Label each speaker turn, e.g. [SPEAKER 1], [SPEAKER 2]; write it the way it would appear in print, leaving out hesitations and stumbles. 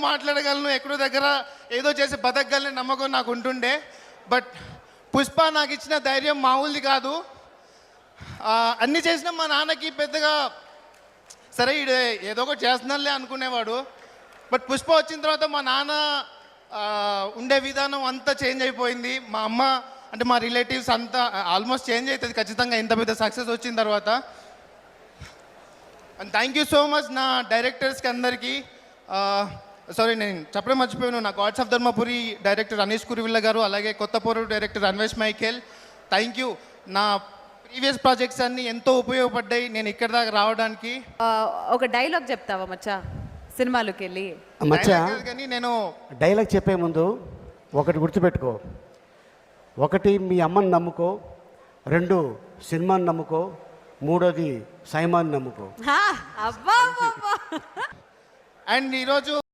[SPEAKER 1] మాట్లాడగలను, ఎక్కడో దగ్గర ఏదో చేసి బతకగలని నమ్మకం నాకు ఉంటుండే. బట్ పుష్ప నాకు ఇచ్చిన ధైర్యం మామూలుది కాదు. అన్నీ చేసిన మా నాన్నకి పెద్దగా సరే ఇడే ఏదో ఒకటి చేస్తున్నానులే అనుకునేవాడు. బట్ పుష్ప వచ్చిన తర్వాత మా నాన్న ఉండే విధానం అంతా చేంజ్ అయిపోయింది. మా అమ్మ అంటే మా రిలేటివ్స్ అంతా ఆల్మోస్ట్ చేంజ్ అవుతుంది ఖచ్చితంగా ఇంత పెద్ద సక్సెస్ వచ్చిన తర్వాత. And thank you so much నా డైరెక్టర్స్కి అందరికీ. సారీ నేను చెప్పడం మర్చిపోయాను, నా gods of Dharmapuri director Anish Kuruvilla గారు, అలాగే Kothapuru director Anvesh Michael, thank you. నా ప్రీవియస్ ప్రాజెక్ట్స్ అన్నీ ఎంతో ఉపయోగపడ్డాయి నేను ఇక్కడ దాకా రావడానికి.
[SPEAKER 2] ఒక డైలాగ్ చెప్తావా మచ్చా సినిమాలోకి వెళ్ళి?
[SPEAKER 3] మచ్చా
[SPEAKER 1] కానీ నేను
[SPEAKER 3] డైలాగ్ చెప్పే ముందు ఒకటి గుర్తుపెట్టుకో. ఒకటి మీ అమ్మని నమ్ముకో, 2 సినిమాని నమ్ముకో, 3 సైమాన్ నమ్ముకో.
[SPEAKER 2] అబ్బా
[SPEAKER 1] అండ్ ఈరోజు